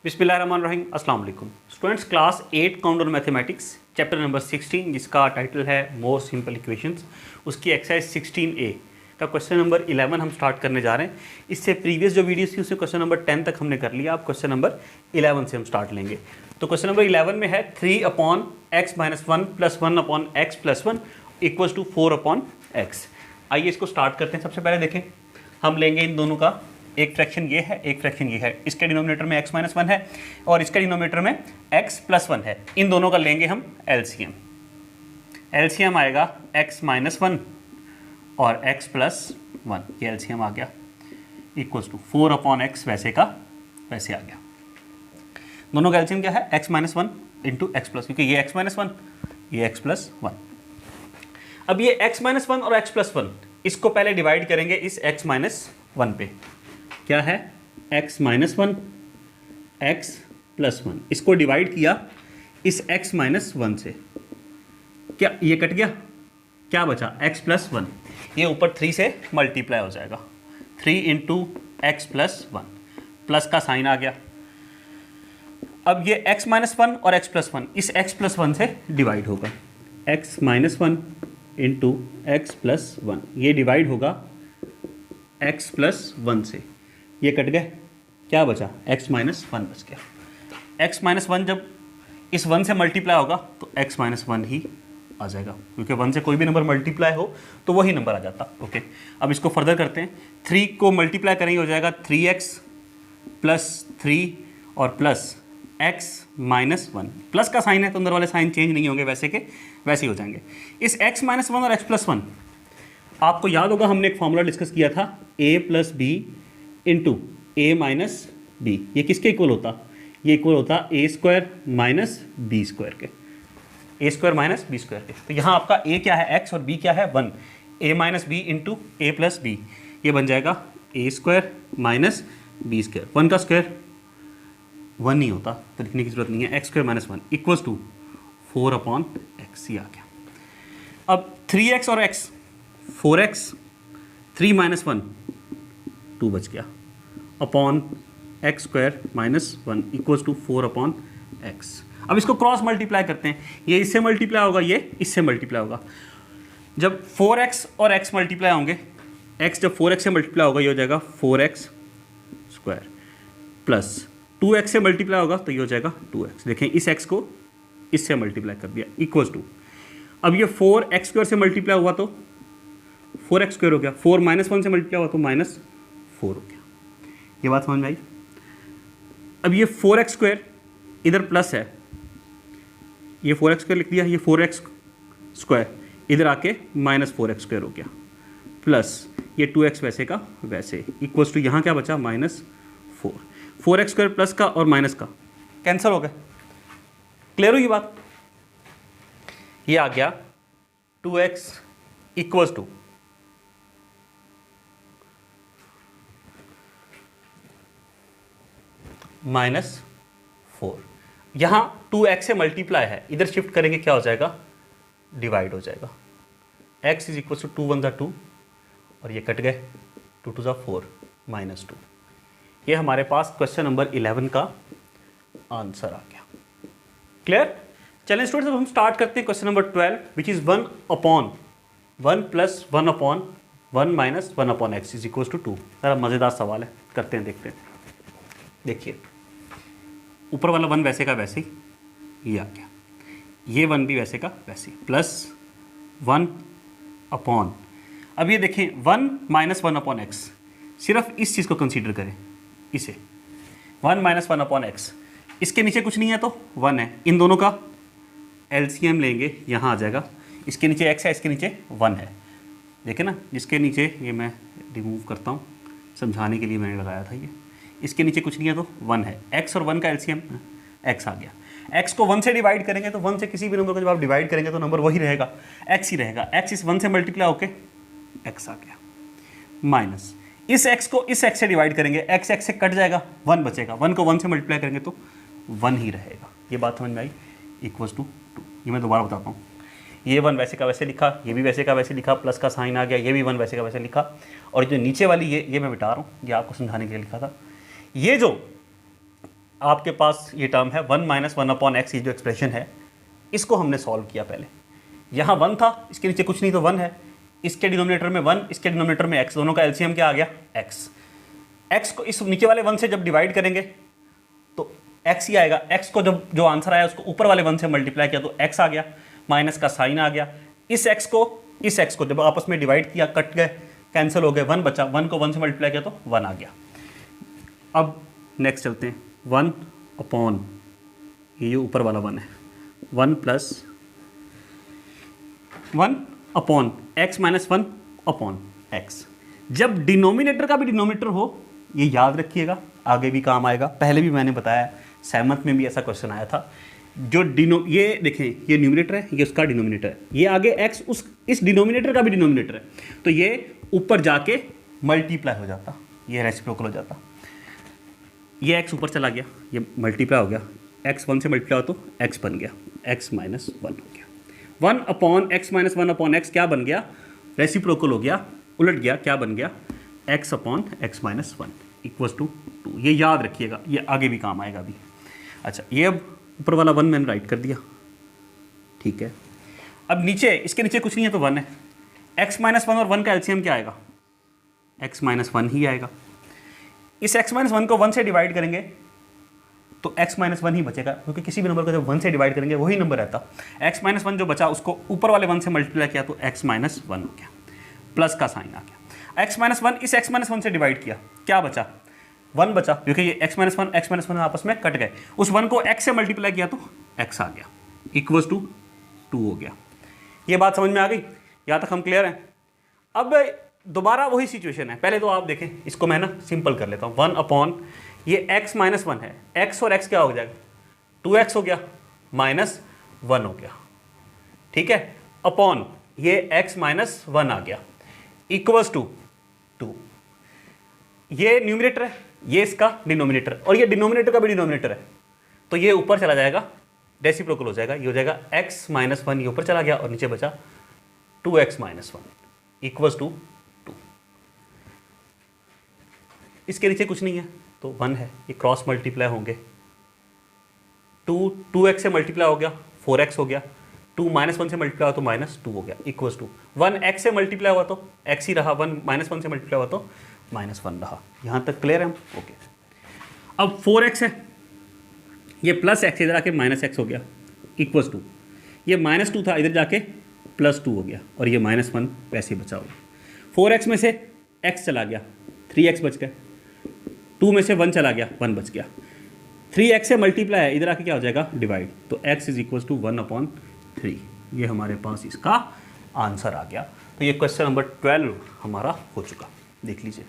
बिस्मिल्लाहिर्रहमानिर्रहीम, अस्सलाम वालेकुम students. Class 8 counter mathematics chapter number 16 जिसका टाइटल है मोर सिंपल इक्वेशंस, उसकी एक्सरसाइज 16A का क्वेश्चन नंबर 11 हम स्टार्ट करने जा रहे हैं। इससे प्रीवियस जो वीडियोस थी उसमें क्वेश्चन नंबर 10 तक हमने कर लिया। अब क्वेश्चन नंबर 11 से हम स्टार्ट लेंगे। तो क्वेश्चन नंबर 11 में है 3/x-1 + 1/x+1 = 4/x। आइए इसको स्टार्ट करते हैं। सबसे पहले देखें, हम लेंगे इन दोनों का, एक फ्रैक्शन ये है, एक फ्रैक्शन ये है। इसके डिनोमिनेटर में x-1 है और इसके डिनोमिनेटर में x+1 है। इन दोनों का लेंगे हम एलसीएम। एलसीएम आएगा x-1 और x+1, ये एलसीएम आ गया, = 4/x वैसे का वैसे आ गया। दोनों का एलसीएम क्या है? x-1 × x+, क्योंकि ये x-1 ये x+1। अब ये x-1 और x+1 इसको पहले डिवाइड करेंगे इस x-1 पे। क्या है? x-1 x+1, इसको डिवाइड किया इस x-1 से। क्या ये कट गया? क्या बचा? x+1। ये ऊपर 3 से मल्टीप्लाई हो जाएगा, 3 × x+1, प्लस का साइन आ गया। अब ये x-1 और x+1 इस x+1 से डिवाइड होगा। x-1 × x+1 ये डिवाइड होगा x+1 से। ये कट गए, क्या बचा? x-1 बच गया। x-1 जब इस 1 से मल्टीप्लाई होगा तो x-1 ही आ जाएगा, क्योंकि 1 से कोई भी नंबर मल्टीप्लाई हो तो वही नंबर आ जाता। ओके, अब इसको फर्दर करते हैं। 3 को मल्टीप्लाई करेंगे, हो जाएगा 3x + 3 और प्लस x-1। प्लस का साइन है तो अंदर वाले साइन चेंज नहीं होंगे, वैसे के वैसे ही हो जाएंगे। इस x-1 और x+1 आपको याद होगा, हमने एक फॉर्मूला डिस्कस किया था, a + b × a - b। ये किसके इक्वल होता? ये इक्वल होता a² - b² के, a² - b² के। तो यहाँ आपका a क्या है? x और b क्या है? 1। a - b × a + b, ये बन जाएगा a² - b²। 1 का स्क्वायर 1 ही होता, तो लिखने की जरूरत नहीं है। x² - 1 = 4/x। ये आ गया। अब 3x और x 4x, 3 - 1 2 बच गया, अपॉन x² - 1 = 4/x। अब इसको क्रॉस मल्टीप्लाई करते हैं। ये इससे मल्टीप्लाई होगा, ये इससे मल्टीप्लाई होगा। जब 4x और x मल्टीप्लाई होंगे, x जब 4x से मल्टीप्लाई होगा ये हो जाएगा 4x² प्लस 2x से मल्टीप्लाई होगा तो ये हो जाएगा 2x। देखें, इस x को इससे मल्टीप्लाई कर दिया, = अब ये 4x² से मल्टीप्लाई हुआ तो 4x² हो गया, 4 - 1 से मल्टीप्लाई हुआ तो -4 हो गया। ये बात समझ में आई? अब ये 4x² इधर प्लस है, ये 4x² लिख दिया, ये 4x² इधर आके -4x² हो गया, प्लस ये 2x वैसे का वैसे, = यहाँ क्या बचा? -4। 4x² प्लस का और माइनस का कैंसिल हो गए। क्लियर हुई बात? ये आ गया 2x = -4। यहाँ 2x से मल्टीप्लाई है, इधर शिफ्ट करेंगे क्या हो जाएगा? डिवाइड हो जाएगा। x = 2 × 1 = 2 और ये कट गए, 2 × 2 = 4 -2। ये हमारे पास क्वेश्चन नंबर 11 का आंसर आ गया। क्लियर? चलें स्टूडेंट्स, अब हम स्टार्ट करते हैं question number 12 which is 1/1 + 1/1 - 1/x = 2। ज़रा मज़ेदार सवाल है, करते हैं, देखते हैं। देखिए, ऊपर वाला 1 वैसे का वैसे ही ये आ गया, ये 1 भी वैसे का वैसे ही, +1/। अब ये देखें 1 - 1/x, सिर्फ इस चीज़ को कंसीडर करें, इसे 1 - 1/x। इसके नीचे कुछ नहीं है तो 1 है। इन दोनों का एलसीएम लेंगे, यहाँ आ जाएगा। इसके नीचे x है, इसके नीचे 1 है। देखें ना, जिसके नीचे, ये मैं रिमूव करता हूँ समझाने के लिए मैंने लगाया था ये, इसके नीचे कुछ नहीं है तो 1 है। x और 1 का एलसीएम x आ गया। x को 1 से डिवाइड करेंगे तो 1 से किसी भी नंबर को जब आप डिवाइड करेंगे तो नंबर वही रहेगा, x ही रहेगा। x इस 1 से मल्टीप्लाई होके x आ गया, माइनस इस x को इस x से डिवाइड करेंगे, x से कट जाएगा, 1 बचेगा। 1 को 1 से मल्टीप्लाई करेंगे तो 1 ही रहेगा। ये बात समझ में आई? = 2। ये मैं दोबारा बताता हूँ। ये 1 वैसे का वैसे लिखा, ये भी वैसे का वैसे लिखा, प्लस का साइन आ गया, ये भी 1 वैसे का वैसे लिखा, और जो नीचे वाली ये मैं मिटा रहा हूँ, ये आपको समझाने के लिए लिखा था। ये जो आपके पास ये टर्म है 1 माइनस 1/x, ये जो एक्सप्रेशन है इसको हमने सॉल्व किया पहले। यहाँ 1 था, इसके नीचे कुछ नहीं तो 1 है, इसके डिनोमिनेटर में 1, इसके डिनोमिनेटर में x, दोनों का एलसीएम क्या आ गया x। x को इस नीचे वाले 1 से जब डिवाइड करेंगे तो x ही आएगा। x को जब जो आंसर आया उसको ऊपर वाले 1 से मल्टीप्लाई किया तो x आ गया, माइनस का साइन आ गया। इस x को जब आपस में डिवाइड किया, कट गए, कैंसिल हो गए, 1 बचा, 1 को 1 से मल्टीप्लाई किया तो 1 आ गया। अब नेक्स्ट चलते हैं, 1 अपॉन ये जो ऊपर वाला 1 है, 1 plus 1 upon x minus 1 upon x। जब डिनोमिनेटर का भी डिनोमिनेटर हो, ये याद रखिएगा, आगे भी काम आएगा। पहले भी मैंने बताया, 7th में भी ऐसा क्वेश्चन आया था। जो ये देखें, ये न्यूमिनेटर है, ये उसका डिनोमिनेटर है, ये आगे x इस डिनोमिनेटर का भी डिनोमिनेटर है, तो ये ऊपर जाके मल्टीप्लाई हो जाता, ये रेसिप्रोकल हो जाता। ये x ऊपर चला गया, ये मल्टीप्लाई हो गया, x 1 से मल्टीप्लाई हो तो x बन गया, x माइनस 1 हो गया। 1 upon x minus 1 upon x क्या बन गया, रेसिप्रोकल हो गया, उलट गया, क्या बन गया, x upon x minus 1 equals to 2। ये याद रखिएगा, ये आगे भी काम आएगा अभी। अच्छा, ये अब ऊपर वाला 1 मैंने राइट कर दिया, ठीक है। अब नीचे, इसके नीचे कुछ नहीं है तो 1 है। x माइनस 1 और 1 का एलसीएम क्या आएगा, x माइनस 1 ही आएगा। इस x माइनस 1 को 1 से डिवाइड करेंगे तो x माइनस 1 ही बचेगा, क्योंकि किसी भी नंबर को जब 1 से डिवाइड करेंगे वही नंबर रहता। x माइनस 1 जो बचा उसको ऊपर वाले 1 से मल्टीप्लाई किया तो x माइनस 1 हो गया, प्लस का साइन आ गया। x माइनस 1 इस x माइनस 1 से डिवाइड किया, क्या बचा, 1 बचा, क्योंकि ये x माइनस 1 आपस में कट गए। उस 1 को x से मल्टीप्लाई किया तो x आ गया, इक्वल्स टू 2 हो गया। ये बात समझ में आ गई, यहाँ तक हम क्लियर हैं। अब दोबारा वही सिचुएशन है, पहले तो आप देखें, इसको मैं ना सिंपल कर लेता हूँ। 1 अपॉन ये x माइनस 1 है, x और x क्या हो जाएगा, 2x हो गया, माइनस 1 हो गया, ठीक है, अपॉन ये x माइनस 1 आ गया, इक्वल्स टू 2। ये न्यूमिनेटर है, ये इसका डिनोमिनेटर, और ये डिनोमिनेटर का भी डिनोमिनेटर है, तो ये ऊपर चला जाएगा, रेसिप्रोकल हो जाएगा, ये हो जाएगा x माइनस 1, ये ऊपर चला गया और नीचे बचा 2x माइनस 1 इक्वल्स टू 2। इसके नीचे कुछ नहीं है तो 1 है, ये क्रॉस मल्टीप्लाई होंगे, 2x से मल्टीप्लाई हो गया 4x हो गया, 2 माइनस 1 से मल्टीप्लाई हुआ तो माइनस 2 हो गया, इक्वल्स टू 1 x से मल्टीप्लाई हुआ तो x ही रहा, 1 माइनस 1 से मल्टीप्लाई हुआ तो माइनस 1 रहा। यहाँ तक क्लियर है हम, ओके। अब 4x है, ये प्लस x इधर आके माइनस x हो गया, इक्वल्स टू ये माइनस 2 था, इधर जाके प्लस 2 हो गया, और ये माइनस 1 वैसे बचा हुआ। 4x में से x चला गया, 3x बच गया, 2 में से 1 चला गया, 1 बच गया, 3x से मल्टीप्लाई है, इधर आके क्या हो जाएगा, डिवाइड, तो x इज इक्वल्स टू 1/3। ये हमारे पास इसका आंसर आ गया। तो ये क्वेश्चन नंबर 12 हमारा हो चुका, देख लीजिए।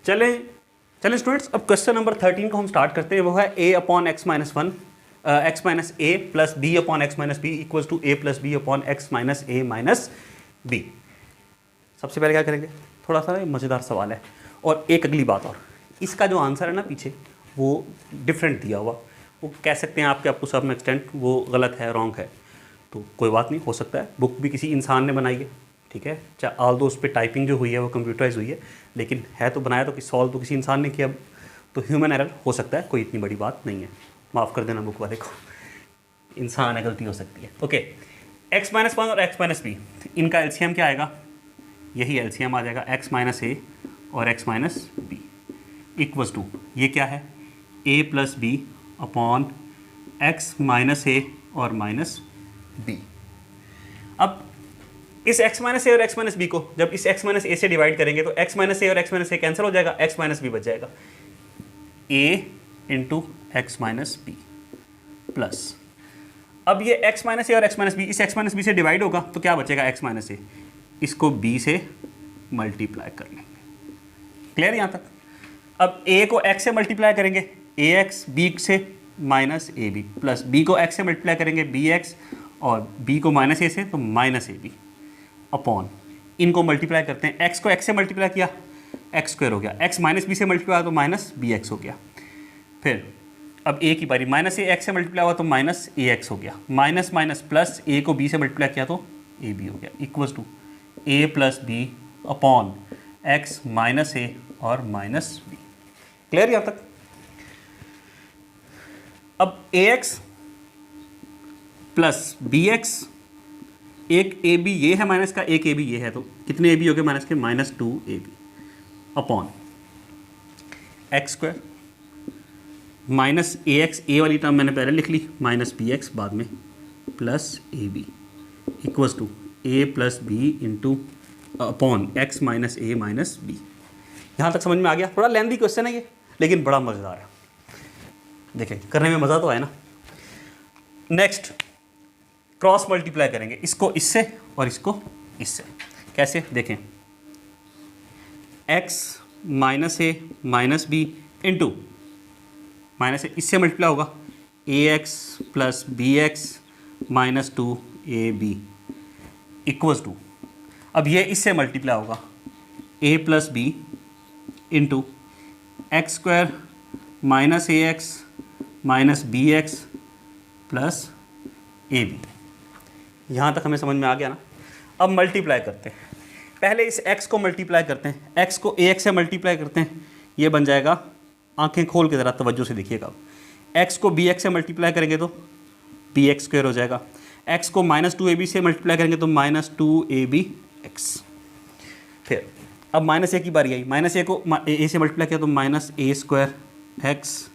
चलें स्टूडेंट्स, अब क्वेश्चन नंबर 13 को हम स्टार्ट करते हैं। वो है a upon x minus 1 x minus a plus b upon x minus b equals to a plus b upon x minus a minus b। सबसे पहले क्या करेंगे, थोड़ा सा मज़ेदार सवाल है, और एक अगली बात और, इसका जो आंसर है ना पीछे वो डिफरेंट दिया हुआ, वो कह सकते हैं आपके आपको सब एक्सटेंट वो गलत है, रॉन्ग है, तो कोई बात नहीं, हो सकता है बुक भी किसी इंसान ने बनाई है, ठीक है, चाहे ऑल दो उस पर टाइपिंग जो हुई है वो कंप्यूटराइज हुई है, लेकिन है तो बनाया तो सॉल्व तो किसी इंसान ने किया, तो ह्यूमन एरर हो सकता है, कोई इतनी बड़ी बात नहीं है, माफ़ कर देना बुक वाले को, इंसान है, गलती हो सकती है। ओके, x माइनस 1 और x माइनस बी, इनका एलसीएम क्या आएगा, यही एलसीएम आ जाएगा, x माइनस ए और x minus B equals to, ये क्या है, a plus B upon x minus ए और माइनस बी। अब इस x माइनस ए और x माइनस बी को जब इस x माइनस ए से डिवाइड करेंगे तो x माइनस ए और x माइनस ए कैंसिल हो जाएगा, x माइनस बी बच जाएगा, a into x minus b plus, अब ये x माइनस ए और x माइनस बी, इस x माइनस बी से डिवाइड होगा तो क्या बचेगा x माइनस ए, इसको b से मल्टीप्लाई कर लेंगे। क्लियर यहाँ तक? अब a को x से मल्टीप्लाई करेंगे ax, b से माइनस ए बी, प्लस b को x से मल्टीप्लाई करेंगे bx, और b को माइनस ए से तो माइनस ए बी, अपॉन इनको मल्टीप्लाई करते हैं। x को x से मल्टीप्लाई किया एक्स स्क्वायर हो गया, x माइनस बी से मल्टीप्लाई तो माइनस बी एक्स हो गया। फिर अब a की बारी, माइनस ए एक्स से मल्टीप्लाई हुआ तो माइनस ए एक्स हो गया, माइनस माइनस प्लस a को b से मल्टीप्लाई किया तो ए बी हो गया, equals to a plus B upon x minus ए और माइनस बी। क्लियर यहाँ तक? अब ax प्लस बी एक्स, एक ए बी ये है माइनस का, एक ए बी ये है, तो कितने ए बी हो गए माइनस के, minus 2 A B upon X square minus A X, A वाली टर्म मैंने पहले लिख ली, माइनस बी एक्स बाद में, plus A B equals to a plus B into upon x minus A minus b. यहाँ तक समझ में आ गया? थोड़ा लेंथी क्वेश्चन है ये, लेकिन बड़ा मज़ेदार है। देखें करने में मज़ा तो आया ना। नेक्स्ट क्रॉस मल्टीप्लाई करेंगे, इसको इससे और इसको इससे। कैसे? देखें, x minus A minus B into minus A इससे मल्टीप्लाई होगा A X plus B x minus 2 A B equals to, अब ये इससे मल्टीप्लाई होगा a plus B into X square minus A X minus B X plus A B. यहाँ तक हमें समझ में आ गया ना? अब मल्टीप्लाई करते हैं, पहले इस x को मल्टीप्लाई करते हैं, x को ax से मल्टीप्लाई करते हैं, ये बन जाएगा, आंखें खोल के ज़रा तवज्जो से देखिएगा, x को bx से मल्टीप्लाई करेंगे तो bx स्क्वायर हो जाएगा, x को माइनस 2ab से मल्टीप्लाई करेंगे तो माइनस 2abx। फिर अब माइनस ए की बारी आई, माइनस ए को a से मल्टीप्लाई किया तो minus A square x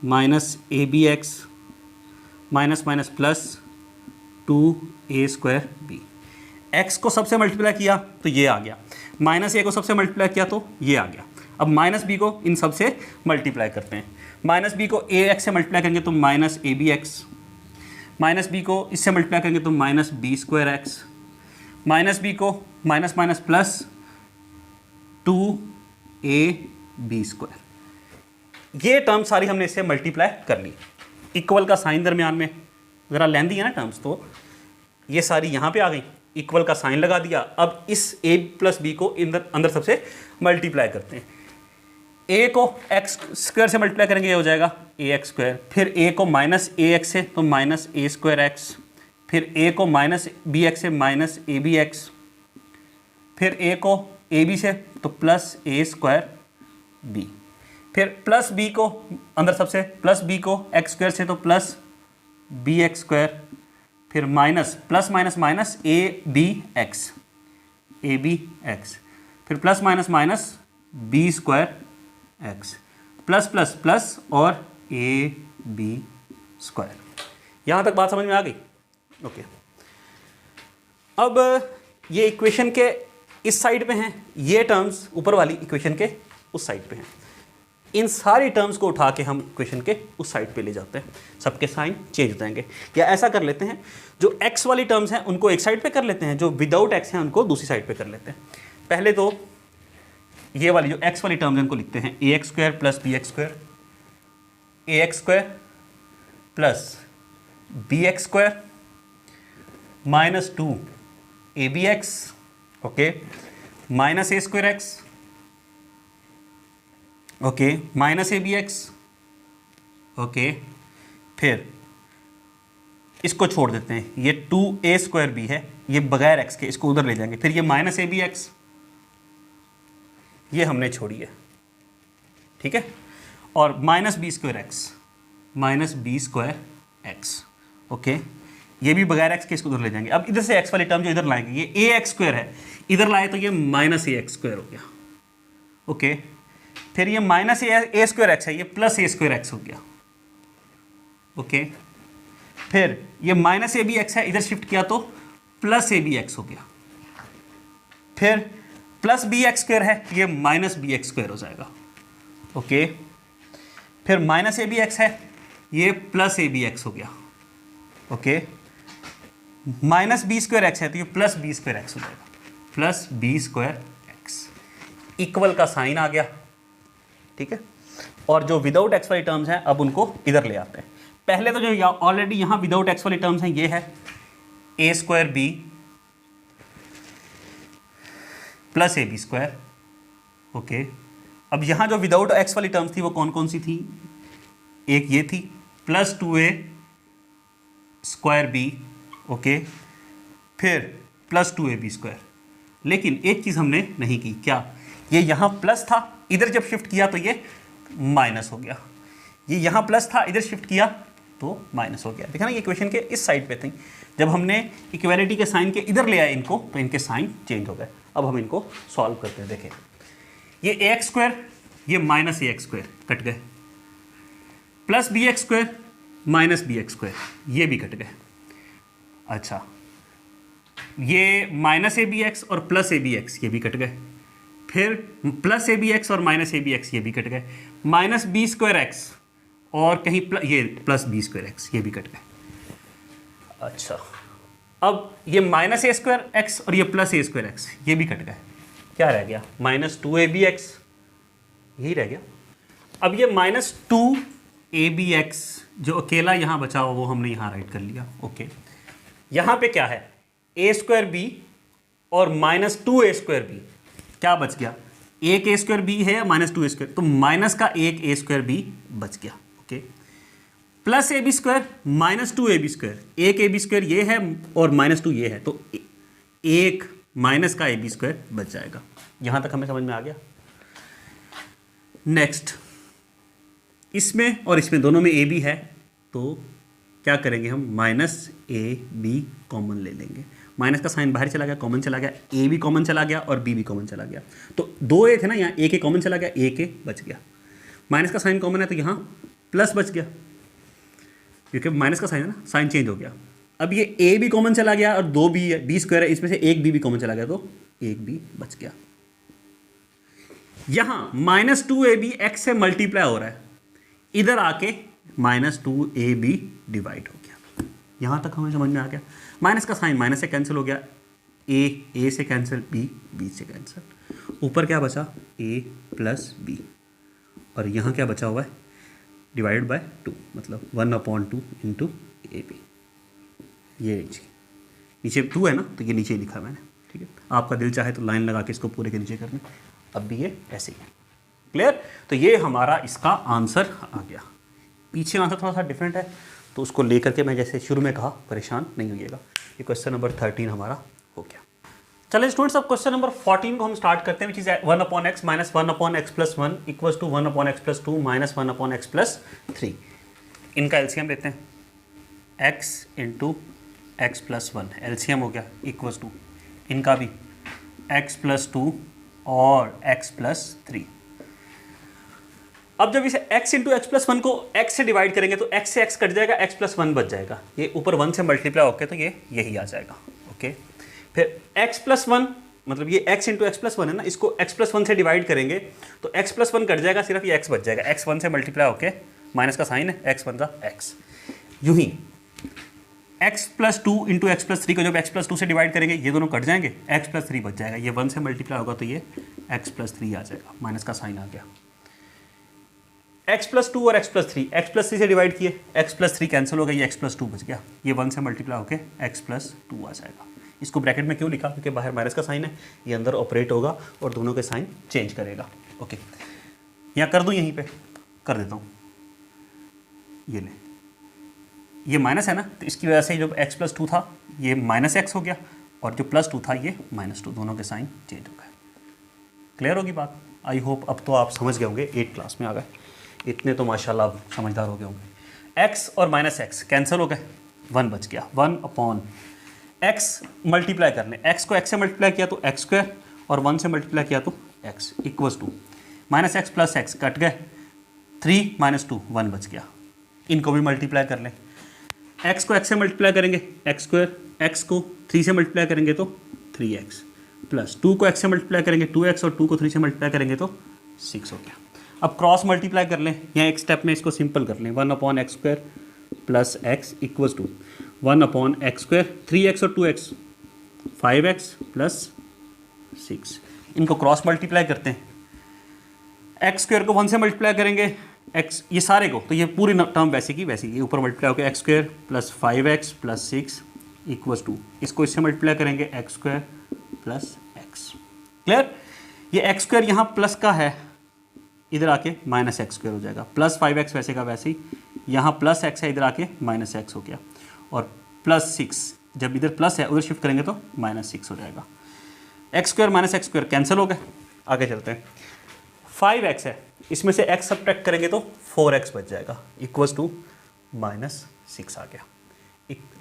minus A B x minus minus plus 2a square b. x को सबसे मल्टीप्लाई किया तो ये आ गया, माइनस ए को सबसे मल्टीप्लाई किया तो ये आ गया। अब माइनस बी को इन सब से मल्टीप्लाई करते हैं, माइनस बी को ए एक्स से मल्टीप्लाई करेंगे तो minus A B x, minus B को इससे मल्टीप्लाई करेंगे तो minus B square x, minus B को minus minus plus 2ab square. ये टर्म सारी हमने इससे मल्टीप्लाई कर ली। इक्वल का साइन दरमियान में ज़रा लेंदी है ना टर्म्स, तो ये सारी यहाँ पे आ गई, इक्वल का साइन लगा दिया। अब इस a प्लस बी को अंदर सबसे मल्टीप्लाई करते हैं। a को x स्क्वायर से मल्टीप्लाई करेंगे, ये हो जाएगा ए एक्स स्क्वायर, फिर a को माइनस ए एक्स से तो माइनस ए स्क्वायर एक्स, फिर a को माइनस बी एक्स से माइनस ए बी एक्स, फिर a को ए बी से तो प्लस ए स्क्वायर बी, फिर प्लस b को अंदर सबसे, प्लस b को एक्स स्क्वायर से तो प्लस बी एक्स स्क्वायर, फिर minus plus minus minus A B x फिर plus minus minus B square x plus plus plus और ए बी स्क्वायर। यहाँ तक बात समझ में आ गई? ओके। अब ये इक्वेशन के इस साइड पे हैं, ये टर्म्स ऊपर वाली इक्वेशन के उस साइड पे हैं। इन सारी टर्म्स को उठा के हम इक्वेशन के उस साइड पे ले जाते हैं, सबके साइन चेंज हो जाएंगे। या ऐसा कर लेते हैं, जो x वाली टर्म्स हैं उनको एक साइड पे कर लेते हैं, जो विदाउट x हैं उनको दूसरी साइड पे कर लेते हैं। पहले तो ये वाली जो x वाली टर्म्स हैं उनको लिखते हैं A x square plus B x square, A x square plus B x square minus 2 A B X, okay, minus A square x, okay, minus A B X, okay. फिर इसको छोड़ देते हैं, ये 2a स्क्वायर बी है, ये बगैर x के, इसको उधर ले जाएंगे। फिर ये माइनस ए बी एक्स, ये हमने छोड़ी है, ठीक है, और minus B square x, okay, ये भी बगैर x के, इसको उधर ले जाएंगे। अब इधर से x वाली टर्म जो इधर लाएंगे, ये ए एक्स स्क्वायर है, इधर लाए तो ये माइनस ए एक्स स्क्वायर हो गया, ओके। फिर ये माइनस ए स्क्वायर एक्स है, ये प्लस ए स्क्वायर एक्स हो गया, ओके। फिर ये माइनस ए बी एक्स है, इधर शिफ्ट किया तो प्लस ए बी एक्स हो गया। फिर प्लस बी एक्स स्क्वायर है, ये माइनस बी एक्स स्क्वायर हो जाएगा, ओके। फिर माइनस ए बी एक्स है, ये प्लस ए बी एक्स हो गया, okay, minus B square x है तो ये प्लस बी स्क्वायर एक्स हो जाएगा, plus b square x, equal का साइन आ गया, ठीक है। और जो विदाउट एक्स वाली टर्म्स हैं अब उनको इधर ले आते हैं। पहले तो जो ऑलरेडी यहाँ विदाउट एक्स वाली टर्म्स हैं ये है ए square B plus A B square, okay. अब यहाँ जो विदाउट एक्स वाली टर्म्स थी वो कौन कौन सी थी, एक ये थी plus 2a square b, okay, फिर प्लस 2ab स्क्वायर। लेकिन एक चीज़ हमने नहीं की, क्या, ये यहाँ प्लस था, इधर जब शिफ्ट किया तो ये माइनस हो गया, ये यहाँ प्लस था, इधर शिफ्ट किया तो माइनस हो गया। देखा ना, ये इक्वेशन के इस साइड पे थी, जब हमने इक्वालिटी के साइन के इधर ले आए इनको तो इनके साइन चेंज हो गए। अब हम इनको सॉल्व करते हैं। देखें, ये ए एक्स स्क्वायर, ये माइनस ए एक्स स्क्वायर कट गए, plus B x square minus B x square, ये भी कट गए। अच्छा, ये माइनस ए बी एक्स और प्लस ए बी एक्स, ये भी कट गए। फिर प्लस ए बी एक्स और माइनस ए बी एक्स, ये भी कट गए। माइनस बी स्क्वायर एक्स और कहीं ये प्लस बी स्क्वायर एक्स, ये भी कट गए। अच्छा, अब ये माइनस ए स्क्वायर एक्स और ये प्लस ए स्क्वायर एक्स, ये भी कट गए। क्या रह गया, माइनस 2ab एक्स, यही रह गया। अब ये माइनस 2ab एक्स जो अकेला यहाँ बचा हुआ वो हमने यहाँ राइट कर लिया, ओके। यहाँ पे क्या है, ए स्क्वायर बी और माइनस 2a स्क्वायर बी, क्या बच गया, एक ए स्क्वायर बी है माइनस 2a स्क्वायर, तो माइनस का एक ए स्क्वायर बी बच गया, okay. Plus A B square minus 2ab square, एक ए बी स्क्वायर ये है और माइनस 2 ये है, तो एक माइनस का ए बी स्क्वायर बच जाएगा। यहाँ तक हमें समझ में आ गया। नेक्स्ट, इसमें और इसमें दोनों में ए बी है तो क्या करेंगे हम, माइनस ए बी कॉमन ले लेंगे। माइनस का साइन बाहर चला गया, कॉमन चला गया, ए भी कॉमन चला गया और बी भी कॉमन चला गया, तो दो ए थे ना, यहाँ एक ए कॉमन चला गया, एक ए बच गया। माइनस का साइन कॉमन है तो यहाँ प्लस बच गया, क्योंकि माइनस का साइन है ना, साइन चेंज हो गया। अब ये ए भी कॉमन चला गया और दो बी है, बी स्क्वायर है, इसमें से एक बी भी कॉमन चला गया तो एक बी बच गया। यहाँ माइनस 2ab एक्स से मल्टीप्लाई हो रहा है, इधर आके माइनस 2ab डिवाइड हो गया। यहाँ तक हमें समझ में आ गया। माइनस का साइन माइनस से कैंसिल हो गया, ए से कैंसिल, बी से कैंसिल, ऊपर क्या बचा, a प्लस बी, और यहाँ क्या बचा हुआ है, डिवाइड बाय 2, मतलब 1/2 इंटू ए बी। ये नीचे 2 है ना, तो ये नीचे लिखा मैंने, ठीक है। आपका दिल चाहे तो लाइन लगा के इसको पूरे के नीचे कर दें, अब भी ये ऐसे ही है। क्लियर, तो ये हमारा इसका आंसर आ गया। पीछे आंसर थोड़ा सा डिफरेंट है तो उसको लेकर के मैं जैसे शुरू में कहा परेशान नहीं होइएगा। ये क्वेश्चन नंबर 13 हमारा हो गया। चलिए स्टूडेंट्स, अब क्वेश्चन नंबर 14 को हम स्टार्ट करते हैं, which is 1/x minus 1/x plus 1 equals to 1/x plus 2 minus 1/x plus 3। इनका एलसीएम लेते हैं, x into x plus 1 LCM हो गया, इक्वल्स टू इनका भी x प्लस 2 और x प्लस 3। अब जब इसे x इंटू एक्स प्लस 1 को x से डिवाइड करेंगे तो x से x कट जाएगा, x प्लस 1 बच जाएगा, ये ऊपर 1 से मल्टीप्लाई होकर तो ये यही आ जाएगा, ओके। फिर x प्लस 1, मतलब ये x इंटू एक्स प्लस 1 है ना, इसको x प्लस 1 से डिवाइड करेंगे तो x प्लस 1 कट जाएगा, सिर्फ ये x बच जाएगा, x 1 से मल्टीप्लाई होकर, माइनस का साइन है, x 1 का x। यूं ही x plus 2 into x plus 3 को जब x प्लस 2 से डिवाइड करेंगे ये दोनों कट जाएंगे, x प्लस 3 बच जाएगा, ये 1 से मल्टीप्लाई होगा तो ये x प्लस 3 आ जाएगा, माइनस का साइन आ गया। x प्लस 2 और x प्लस 3 से डिवाइड किए, x प्लस 3 कैंसिल हो गया, ये x प्लस 2 बच गया, ये 1 से मल्टीप्लाई होकर x प्लस 2 आ जाएगा। इसको ब्रैकेट में क्यों लिखा, क्योंकि बाहर माइनस का साइन है, ये अंदर ऑपरेट होगा और दोनों के साइन चेंज करेगा, ओके। यहाँ कर दूँ, यहीं पे कर देता हूँ, ये ले, ये माइनस है ना, तो इसकी वजह से जो x प्लस 2 था ये माइनस x हो गया और जो प्लस 2 था ये माइनस 2, दोनों के साइन चेंज हो गए। क्लियर होगी बात, आई होप अब तो आप समझ गए होंगे, 8 क्लास में आ गए, इतने तो माशाल्लाह आप समझदार हो गए होंगे। x और माइनस एक्स कैंसिल हो गए, 1 बच गया, 1/x मल्टीप्लाई कर लें, x को x से मल्टीप्लाई किया तो x स्क्वायर और 1 से मल्टीप्लाई किया तो x equals to minus x plus x cut गए, 3 माइनस 2 1 बच गया। इनको भी मल्टीप्लाई कर लें, x को x से मल्टीप्लाई करेंगे x स्क्वायर, x को 3 से मल्टीप्लाई करेंगे तो 3x प्लस 2 को x से मल्टीप्लाई करेंगे 2x और 2 को 3 से मल्टीप्लाई करेंगे तो 6 हो गया। अब क्रॉस मल्टीप्लाई कर लें, यहाँ एक स्टेप में इसको सिंपल कर लें, 1/x square plus x equals to 1/x², 3x और 2x 5x + 6, इनको क्रॉस मल्टीप्लाई करते हैं। x² को 1 से मल्टीप्लाई करेंगे, x ये सारे को, तो ये पूरी टर्म वैसे की वैसी, ये ऊपर मल्टीप्लाई होकर x² + 5x + 6 = 2, इसको इससे मल्टीप्लाई करेंगे x² + x। क्लियर? ये x² यहाँ प्लस का है, इधर आके -x² हो जाएगा, + 5x वैसे का वैसे ही, यहाँ +x है, इधर आके -x हो गया, और +6 जब इधर प्लस है उधर शिफ्ट करेंगे तो -6 हो जाएगा। x² - x² कैंसिल हो गए। आगे चलते हैं। 5x है, इसमें से x सब्ट्रैक्ट करेंगे तो 4x बच जाएगा, = -6 आ गया।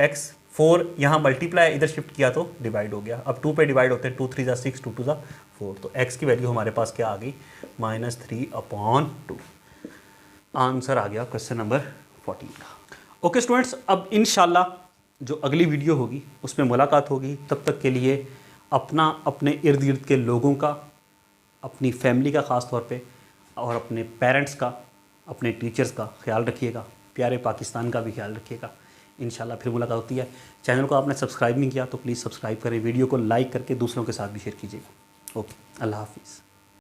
x 4 यहाँ मल्टीप्लाई, इधर शिफ्ट किया तो डिवाइड हो गया। अब 2 पे डिवाइड होते हैं, 2 3 = 6, 2 2 = 4, तो x की वैल्यू हमारे पास क्या आ गई, -3/2। आंसर आ गया क्वेश्चन नंबर 14 का। ओके स्टूडेंट्स, अब इंशाल्लाह जो अगली वीडियो होगी उसमें मुलाकात होगी। तब तक के लिए अपने इर्द गिर्द के लोगों का, अपनी फैमिली का ख़ास तौर पे, और अपने पेरेंट्स का, अपने टीचर्स का ख्याल रखिएगा। प्यारे पाकिस्तान का भी ख्याल रखिएगा। इंशाल्लाह फिर मुलाकात होती है। चैनल को आपने सब्सक्राइब नहीं किया तो प्लीज़ सब्सक्राइब करें, वीडियो को लाइक करके दूसरों के साथ भी शेयर कीजिएगा। ओके, अल्लाह हाफिज़।